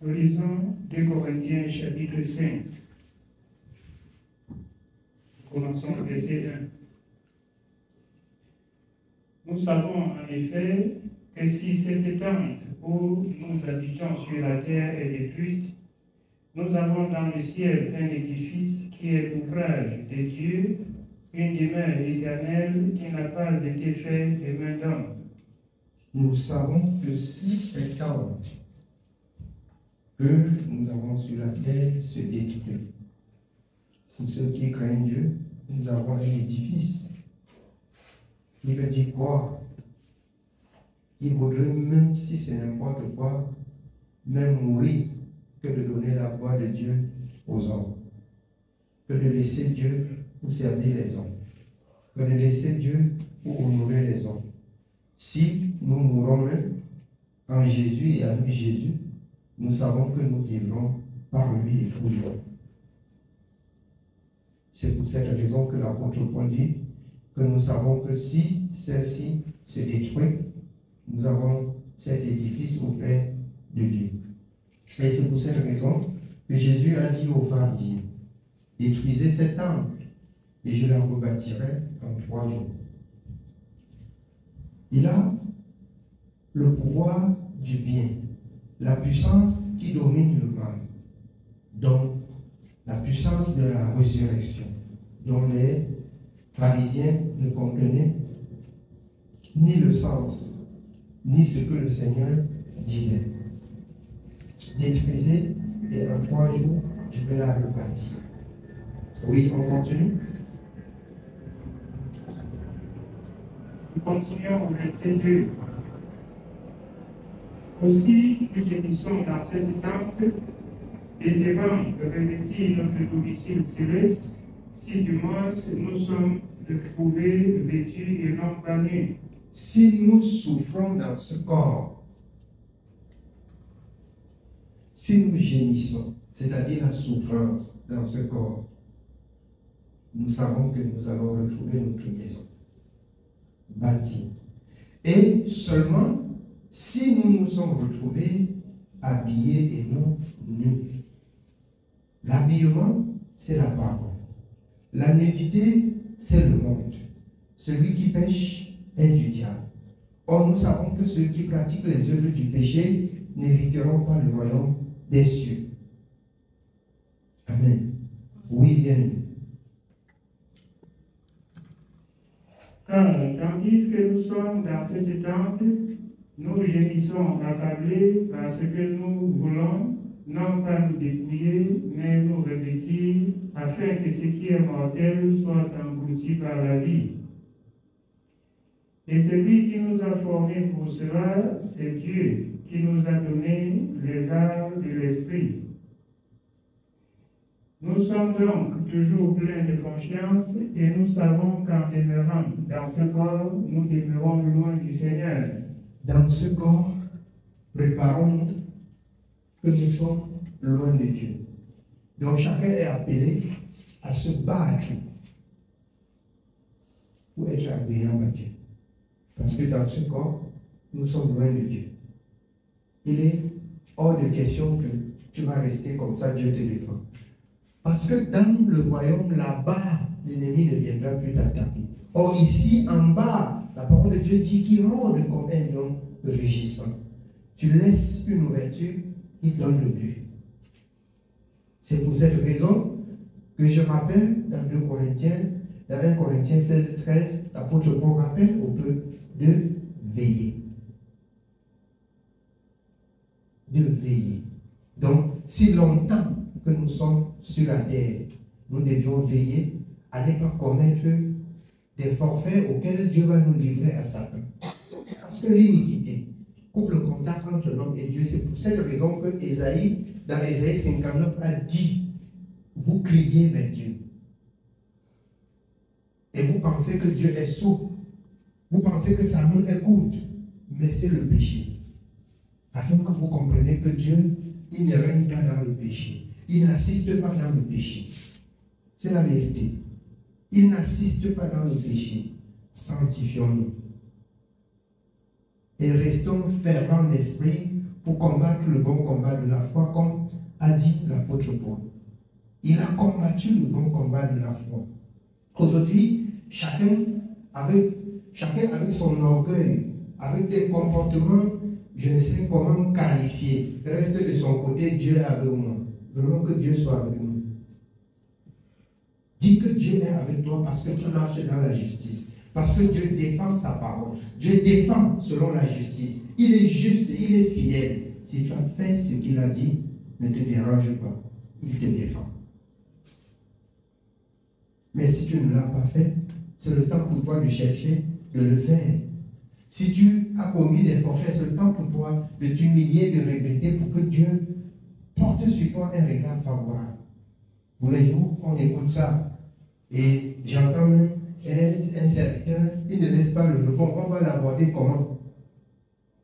Nous lisons 2 Corinthiens chapitre 5. Commençons le verset 1. Nous savons en effet que si cette tente où nous habitons sur la terre est détruite, nous avons dans le ciel un édifice qui est l'ouvrage de Dieu, une demeure éternelle qui n'a pas été faite de main d'homme. Nous savons que si cette tente que nous avons sur la terre se détruit, pour ceux qui craignent Dieu, nous avons un édifice. Il veut dire quoi? Il vaudrait, même si c'est n'importe quoi, même mourir, que de donner la gloire de Dieu aux hommes, que de laisser Dieu pour servir les hommes, que de laisser Dieu pour honorer les hommes. Si nous mourons même en Jésus et avec Jésus, nous savons que nous vivrons par lui et pour lui. C'est pour cette raison que l'apôtre Paul dit que nous savons que si celle-ci se détruit, nous avons cet édifice auprès de Dieu. Et c'est pour cette raison que Jésus a dit aux pharisiens, détruisez cette temple et je la rebâtirai en 3 jours. Il a le pouvoir du bien, la puissance qui domine le mal, donc la puissance de la résurrection, dont les pharisiens ne comprenaient ni le sens, ni ce que le Seigneur disait. Détruisez et en 3 jours, je vais la rebâtir. Oui, on continue. Nous continuons au verset 2. Aussi, nous gémissons dans cette tente, désirant revêtir notre domicile céleste, si du moins nous sommes trouvés vêtus et non pas nus. Si nous souffrons dans ce corps, si nous gémissons, c'est-à-dire la souffrance dans ce corps, nous savons que nous allons retrouver notre maison bâtie. Et seulement si nous nous sommes retrouvés habillés et non nus. L'habillement, c'est la parole. La nudité, c'est le monde. Celui qui pêche est du diable. Or, nous savons que ceux qui pratiquent les œuvres du péché n'hériteront pas le royaume des cieux. Amen. Oui, bien-aimé. Car tandis que nous sommes dans cette tente, nous gémissons accablés parce que nous voulons non pas nous dépouiller, mais nous revêtir, afin que ce qui est mortel soit englouti par la vie. Et celui qui nous a formés pour cela, c'est Dieu, qui nous a donné les arts de l'esprit. Nous sommes donc toujours pleins de confiance et nous savons qu'en demeurant dans ce corps, nous demeurons loin du Seigneur. Dans ce corps, préparons-nous que nous sommes loin de Dieu. Donc chacun est appelé à se battre pour être agréable à Dieu. Parce que dans ce corps, nous sommes loin de Dieu. Il est hors de question que tu vas rester comme ça, Dieu te défend. Parce que dans le royaume, là-bas, l'ennemi ne viendra plus t'attaquer. Or ici, en bas, la parole de Dieu dit qu'il rôde comme un lion rugissant. Tu laisses une ouverture, il donne le but. C'est pour cette raison que je rappelle dans 2 Corinthiens, dans 1 Corinthiens 16, 13, l'apôtre Paul rappelle au peuple de veiller. De veiller. Donc, si longtemps que nous sommes sur la terre, nous devions veiller à ne pas commettre des forfaits auxquels Dieu va nous livrer à Satan. Parce que l'iniquité coupe le contact entre l'homme et Dieu. C'est pour cette raison que Ésaïe, dans Ésaïe 59, a dit, vous criez vers Dieu. Et vous pensez que Dieu est sourd. Vous pensez que ça nous écoute. Mais c'est le péché. Afin que vous compreniez que Dieu, il ne règne pas dans le péché. Il n'assiste pas dans le péché. C'est la vérité. Il n'assiste pas dans le péché. Sanctifions-nous. Et restons fervents d'esprit pour combattre le bon combat de la foi, comme a dit l'apôtre Paul. Il a combattu le bon combat de la foi. Aujourd'hui, chacun avec son orgueil, avec des comportements, je ne sais comment qualifier. Reste de son côté, Dieu est avec moi. Vraiment que Dieu soit avec nous. Dis que Dieu est avec toi parce que tu marches dans la justice. Parce que Dieu défend sa parole. Dieu défend selon la justice. Il est juste, il est fidèle. Si tu as fait ce qu'il a dit, ne te dérange pas. Il te défend. Mais si tu ne l'as pas fait, c'est le temps pour toi de chercher, de le faire. Si tu as commis des forfaits, c'est le temps pour toi de t'humilier, de regretter pour que Dieu porte sur toi un regard favorable. Tous les jours, on écoute ça. Et j'entends même un serviteur, il ne laisse pas le repos. On va l'aborder comment?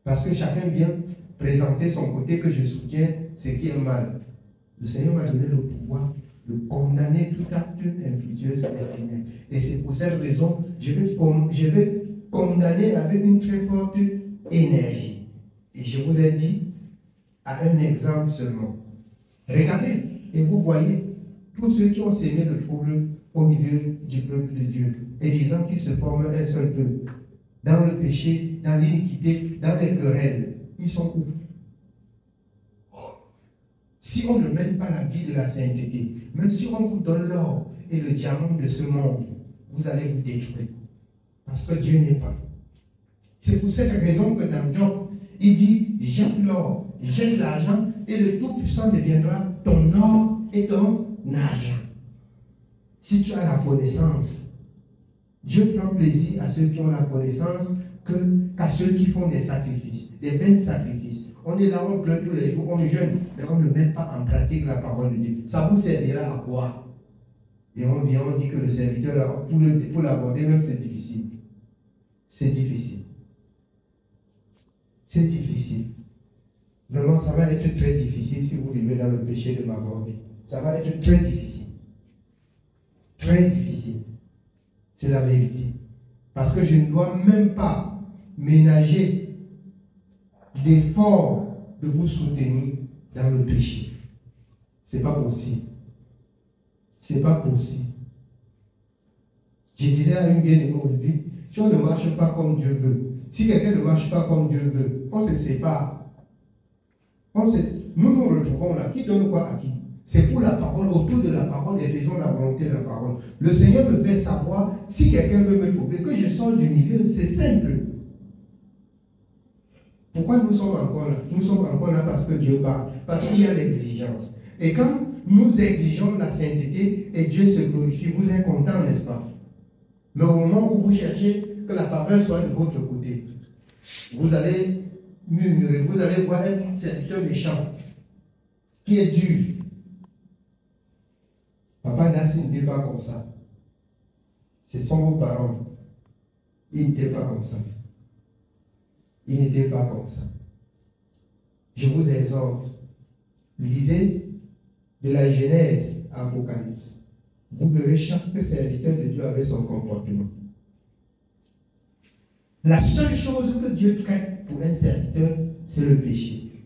Parce que chacun vient présenter son côté que je soutiens ce qui est mal. Le Seigneur m'a donné le pouvoir de condamner tout acte infructueux et c'est pour cette raison je vais condamner avec une très forte énergie. Et je vous ai dit à un exemple seulement. Regardez et vous voyez tous ceux qui ont sémé le trouble au milieu du peuple de Dieu et disant qu'ils se forment un seul peuple dans le péché, dans l'iniquité, dans les querelles. Ils sont où? Si on ne mène pas la vie de la sainteté, même si on vous donne l'or et le diamant de ce monde, vous allez vous détruire. Parce que Dieu n'est pas. C'est pour cette raison que dans Job, il dit, jette l'or, jette l'argent, et le Tout-Puissant deviendra ton or et ton argent. Si tu as la connaissance, Dieu prend plaisir à ceux qui ont la connaissance qu'à ceux qui font des sacrifices, des vains sacrifices. On est là, on pleure tous les jours, on jeûne, mais on ne met pas en pratique la parole de Dieu. Ça vous servira à quoi? Et on vient, on dit que le serviteur, pour l'aborder même, c'est difficile. C'est difficile. C'est difficile. Vraiment, ça va être très difficile si vous vivez dans le péché de m'aborder. Ça va être très difficile. Très difficile. C'est la vérité. Parce que je ne dois même pas ménager d'efforts de vous soutenir dans le péché. C'est pas possible. C'est pas possible. Je disais à une bien-aimée aujourd'hui, si on ne marche pas comme Dieu veut, si quelqu'un ne marche pas comme Dieu veut, on se sépare. Nous nous retrouvons là. Qui donne quoi à qui? C'est pour la parole, autour de la parole, et faisons la volonté de la parole. Le Seigneur me fait savoir, si quelqu'un veut me troubler, que je sors du milieu, c'est simple. Pourquoi nous sommes encore là? Nous sommes encore là parce que Dieu parle, parce qu'il y a l'exigence. Et quand nous exigeons la sainteté et Dieu se glorifie, vous êtes content, n'est-ce pas? Mais au moment où vous cherchez que la faveur soit de votre côté, vous allez murmurer, vous allez voir un serviteur méchant qui est dur. Papa Nassi n'était pas comme ça. Ce sont vos parents. Il n'était pas comme ça. Il n'était pas comme ça. Je vous exhorte, lisez de la Genèse à Apocalypse. Vous verrez chaque serviteur de Dieu avec son comportement. La seule chose que Dieu traite pour un serviteur, c'est le péché.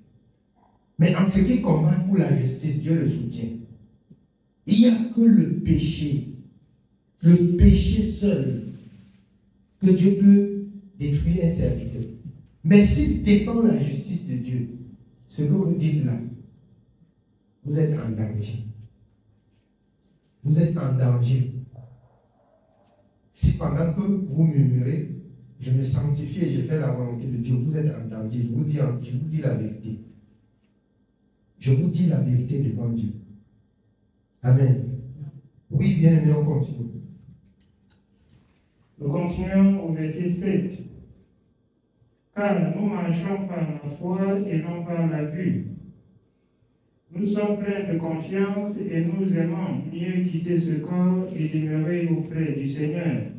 Mais en ce qui combat pour la justice, Dieu le soutient. Il n'y a que le péché seul, que Dieu peut détruire un serviteur. Mais s'il défend la justice de Dieu, ce que vous dites là, vous êtes en danger. Vous êtes en danger. Si pendant que vous murmurez, je me sanctifie et je fais la volonté de Dieu, vous êtes en danger. Je vous dis la vérité. Je vous dis la vérité devant Dieu. Amen. Oui, bien aimé, on continue. Nous continuons au verset 7. Car nous marchons par la foi et non par la vue. Nous sommes pleins de confiance et nous aimons mieux quitter ce corps et demeurer auprès du Seigneur.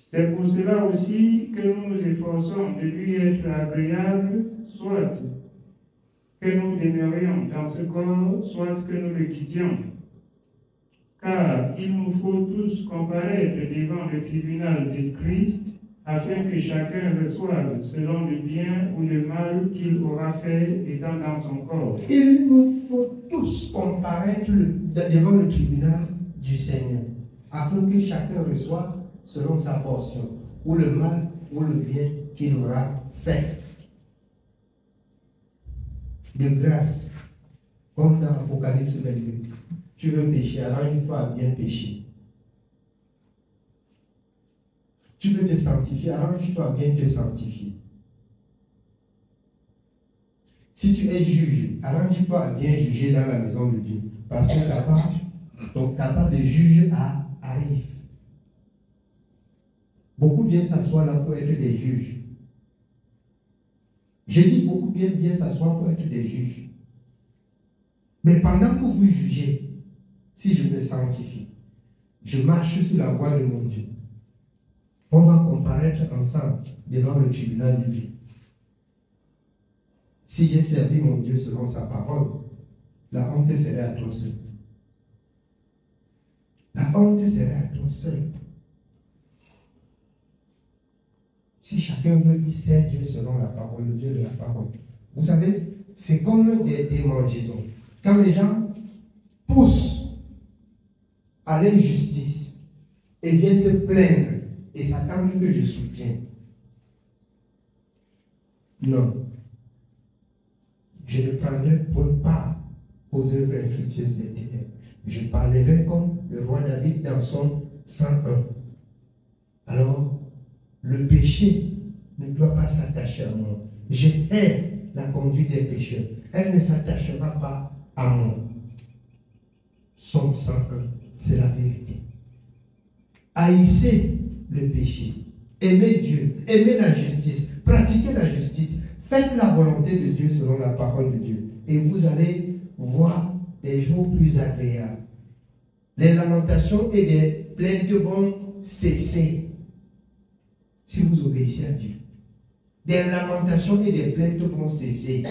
C'est pour cela aussi que nous nous efforçons de lui être agréables, soit que nous demeurions dans ce corps, soit que nous le quittions. Car il nous faut tous comparaître devant le tribunal de Christ, afin que chacun reçoive selon le bien ou le mal qu'il aura fait étant dans son corps. Il nous faut tous comparaître devant le tribunal du Seigneur, afin que chacun reçoive selon sa portion, ou le mal ou le bien qu'il aura fait. De grâce, comme dans Apocalypse 22, tu veux pécher, arrange-toi à bien pécher. Tu veux te sanctifier, arrange-toi à bien te sanctifier. Si tu es juge, arrange-toi à bien juger dans la maison de Dieu. Parce que ta part de juge arrive. Beaucoup viennent s'asseoir là pour être des juges. Je dis beaucoup viennent s'asseoir pour être des juges. Mais pendant que vous jugez, si je me sanctifie, je marche sur la voie de mon Dieu. On va comparaître ensemble devant le tribunal de Dieu. Si j'ai servi mon Dieu selon sa parole, la honte serait à toi seul. La honte serait à toi seul. Si chacun veut dire c'est Dieu selon la parole, le Dieu de la parole. Vous savez, c'est comme des démangeaisons. Quand les gens poussent à l'injustice et viennent se plaindre et s'attendent que je soutienne. Non. Je ne prendrai pas aux œuvres infructueuses des ténèbres. Je parlerai comme le roi David dans son 101. Alors, le péché ne doit pas s'attacher à moi. Je hais la conduite des pécheurs. Elle ne s'attachera pas à moi. Somme 101, c'est la vérité. Haïssez le péché. Aimez Dieu. Aimez la justice. Pratiquez la justice. Faites la volonté de Dieu selon la parole de Dieu. Et vous allez voir des jours plus agréables. Les lamentations et les plaintes vont cesser si vous obéissez à Dieu. Des lamentations et des plaintes vont cesser.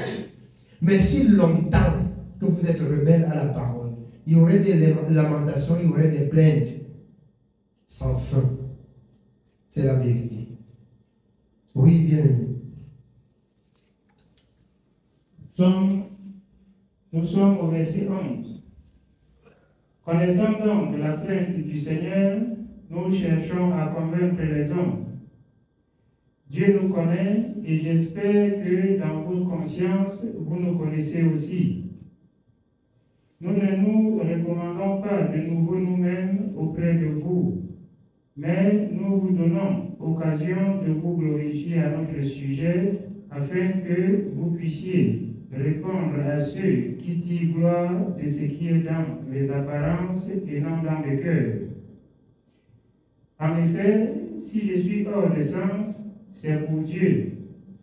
Mais si longtemps que vous êtes rebelle à la parole, il y aurait des lamentations, il y aurait des plaintes sans fin. C'est la vérité. Oui, bien aimé. Nous sommes au verset 11. Connaissant donc la plainte du Seigneur, nous cherchons à convaincre les hommes. Dieu nous connaît et j'espère que dans votre conscience, vous nous connaissez aussi. Nous ne nous recommandons pas de nouveau nous-mêmes auprès de vous, mais nous vous donnons occasion de vous glorifier à notre sujet afin que vous puissiez répondre à ceux qui tirent gloire de ce qui est dans les apparences et non dans le cœur. En effet, si je suis hors de sens, c'est pour Dieu.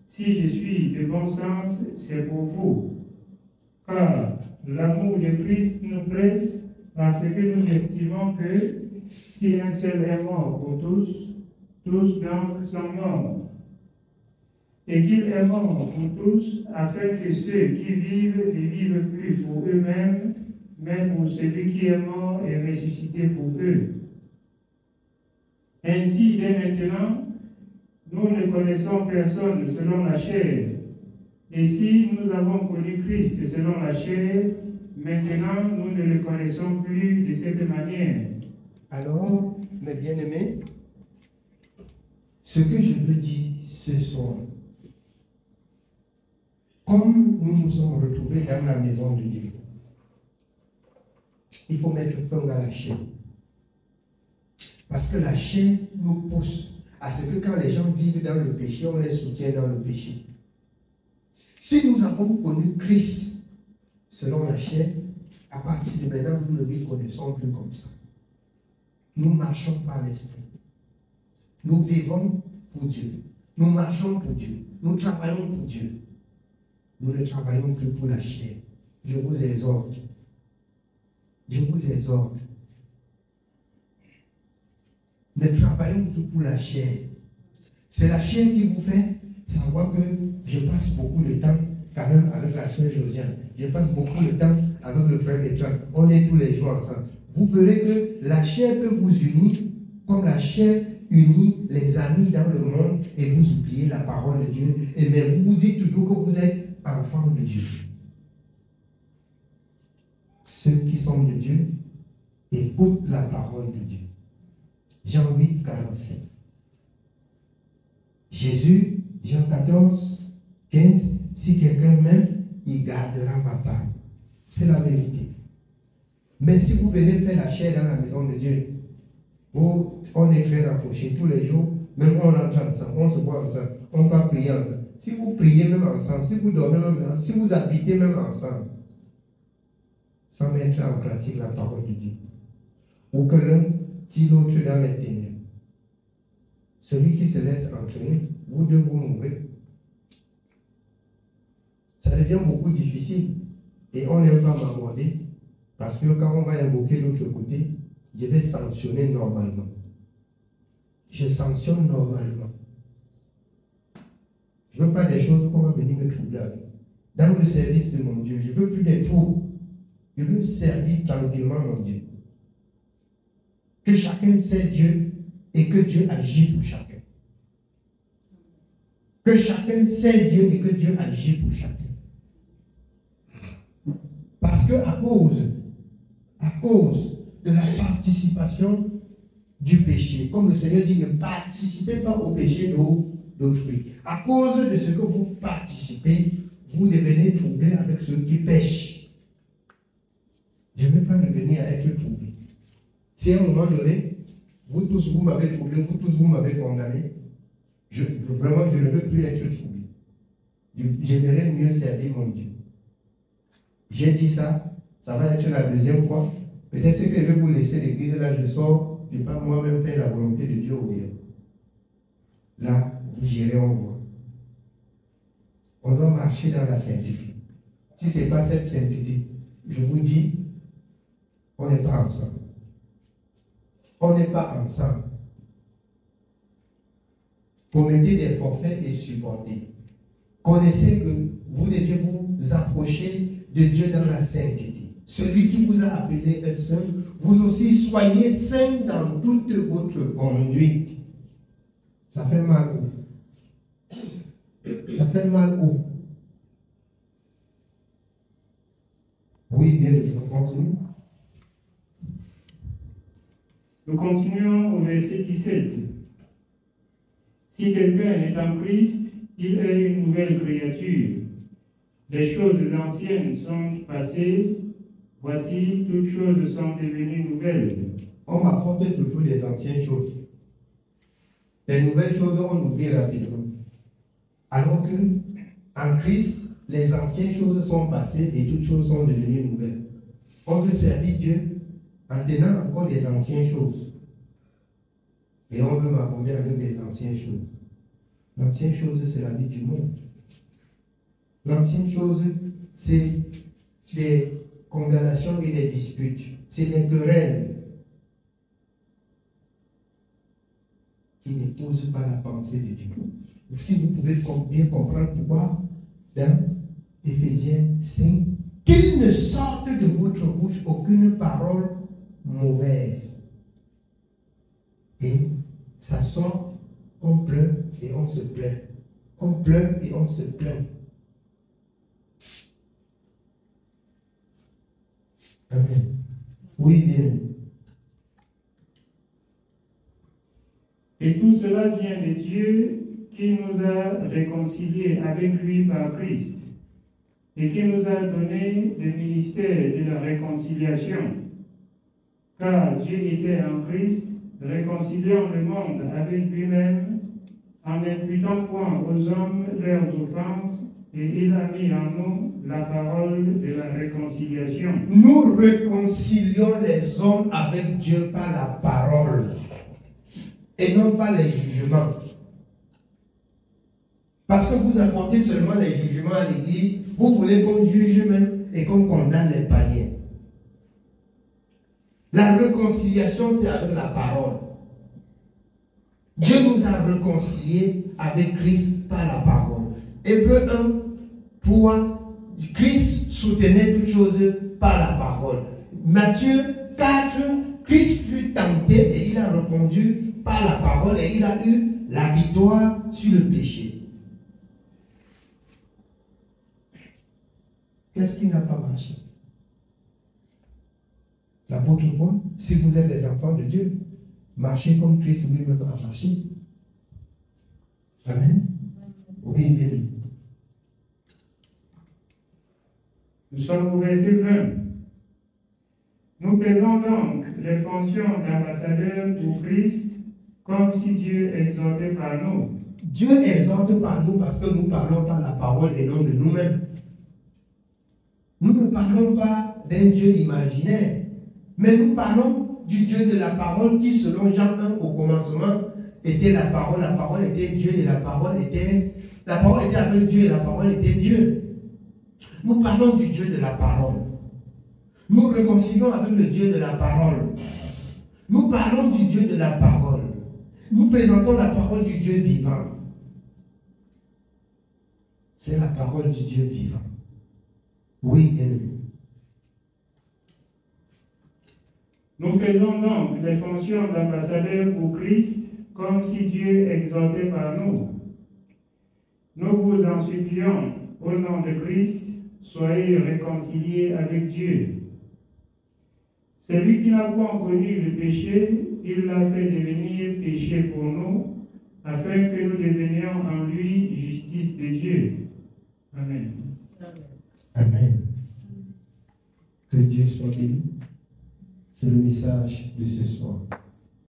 Si je suis de bon sens, c'est pour vous. Car l'amour de Christ nous presse parce que nous estimons que si un seul est mort pour tous, tous donc sont morts. Et qu'il est mort pour tous, afin que ceux qui vivent ne vivent plus pour eux-mêmes, mais pour celui qui est mort et ressuscité pour eux. Ainsi, dès maintenant, nous ne connaissons personne selon la chair. Et si nous avons connu Christ selon la chair, maintenant nous ne le connaissons plus de cette manière. Alors, mes bien-aimés, ce que je veux dire ce soir, comme nous nous sommes retrouvés dans la maison de Dieu, il faut mettre fin à la chair. Parce que la chair nous pousse à ce que quand les gens vivent dans le péché, on les soutient dans le péché. Si nous avons connu Christ selon la chair, à partir de maintenant, nous ne lui connaissons plus comme ça. Nous marchons par l'esprit. Nous vivons pour Dieu. Nous marchons pour Dieu. Nous travaillons pour Dieu. Nous ne travaillons plus pour la chair. Je vous exhorte. Je vous exhorte. Ne travaillons plus pour la chair. C'est la chair qui vous fait savoir que je passe beaucoup de temps quand même avec la soeur Josiane. Je passe beaucoup de temps avec le frère Bertrand. On est tous les jours ensemble. Vous verrez que la chair peut vous unir comme la chair unis, les amis dans le monde, et vous oubliez la parole de Dieu. Et mais vous vous dites toujours que vous êtes enfants de Dieu. Ceux qui sont de Dieu écoutent la parole de Dieu. Jean 8, 45. Jésus, Jean 14, 15, si quelqu'un m'aime, il gardera ma parole. C'est la vérité. Mais si vous venez faire la chair dans la maison de Dieu, on est très rapprochés tous les jours, même on entre ensemble, on se voit ensemble, on va prier ensemble. Si vous priez même ensemble, si vous dormez même ensemble, si vous habitez même ensemble, sans mettre en pratique la parole de Dieu, ou que l'un tire l'autre dans les ténèbres, celui qui se laisse entraîner, vous deux vous mourrez. Ça devient beaucoup difficile et on n'aime pas m'aborder parce que quand on va invoquer l'autre côté, je vais sanctionner normalement. Je sanctionne normalement. Je ne veux pas des choses qu'on va venir me troubler avec. Dans le service de mon Dieu, je ne veux plus des troubles. Je veux servir tranquillement mon Dieu. Que chacun sait Dieu et que Dieu agit pour chacun. Que chacun sait Dieu et que Dieu agit pour chacun. Parce que à cause de la participation du péché, comme le Seigneur dit, ne participez pas au péché d'autrui. À cause de ce que vous participez, vous devenez troublés avec ceux qui pêchent. Je ne veux pas devenir à être troublé. Si à un moment donné, vous tous vous m'avez troublé, vous tous vous m'avez condamné, vraiment je ne veux plus être troublé. J'aimerais mieux servir mon Dieu. J'ai dit ça, ça va être la deuxième fois. Peut-être que je vais vous laisser l'église, là je sors, je ne vais pas moi-même faire la volonté de Dieu au lieu. Là, vous gérez en voie. On doit marcher dans la sainteté. Si ce n'est pas cette sainteté, je vous dis, on n'est pas ensemble. On n'est pas ensemble. Commettez des forfaits et supportez. Connaissez que vous devez vous approcher de Dieu dans la sainteté. Celui qui vous a appelé être saint, vous aussi soyez saints dans toute votre conduite. Ça fait mal où? Ça fait mal où? Oui, bien, on continue. Nous continuons au verset 17. Si quelqu'un est en Christ, il est une nouvelle créature. Les choses anciennes sont passées, voici, toutes choses sont devenues nouvelles. On m'apporte toujours les anciennes choses. Les nouvelles choses, on oublie rapidement. Alors que, en Christ, les anciennes choses sont passées et toutes choses sont devenues nouvelles. On veut servir Dieu en tenant encore les anciennes choses. Et on veut m'aborder avec les anciennes choses. L'ancienne chose, c'est la vie du monde. L'ancienne chose, c'est les condamnations et les disputes. C'est les querelles qui n'épousent pas la pensée de Dieu. Si vous pouvez bien comprendre pourquoi, dans Éphésiens 5, qu'il ne sorte de votre bouche aucune parole mauvaise. Et ça sort, on pleure et on se plaint. On pleure et on se plaint. Amen. Oui, bien. Et tout cela vient de Dieu qui nous a réconciliés avec lui par Christ et qui nous a donné le ministère de la réconciliation. Car Dieu était en Christ, réconciliant le monde avec lui-même, en n'imputant point aux hommes leurs offenses, et il a mis en nous la parole de la réconciliation. Nous réconcilions les hommes avec Dieu par la parole et non pas les jugements. Parce que vous apportez seulement les jugements à l'église, vous voulez qu'on juge même et qu'on condamne les païens. La réconciliation, c'est avec la parole. Dieu nous a réconciliés avec Christ par la parole. Hébreux 1, 3, Christ soutenait toutes choses par la parole. Matthieu 4, Christ fut tenté et il a répondu par la parole et il a eu la victoire sur le péché. Qu'est-ce qui n'a pas marché? L'apôtre Paul, si vous êtes des enfants de Dieu, marchez comme Christ lui-même a marché. Amen. Oui, bien. Nous sommes au verset 20. Nous faisons donc les fonctions d'ambassadeurs pour Christ comme si Dieu exhortait par nous. Dieu exhorte par nous parce que nous parlons par la parole et non de nous-mêmes. Nous ne parlons pas d'un Dieu imaginaire, mais nous parlons du Dieu de la parole qui, selon Jean 1, au commencement, était la parole était Dieu et la parole était avec Dieu et la parole était Dieu. Nous parlons du Dieu de la parole. Nous réconcilions avec le Dieu de la parole. Nous parlons du Dieu de la parole. Nous présentons la parole du Dieu vivant. C'est la parole du Dieu vivant. Oui, ennemi. Nous faisons donc les fonctions d'ambassadeurs pour Christ comme si Dieu exhortait par nous. Nous vous en supplions, au nom de Christ, soyez réconciliés avec Dieu. Celui qui n'a point connu le péché, il l'a fait devenir péché pour nous, afin que nous devenions en lui justice de Dieu. Amen. Amen. Que Dieu soit béni. C'est le message de ce soir.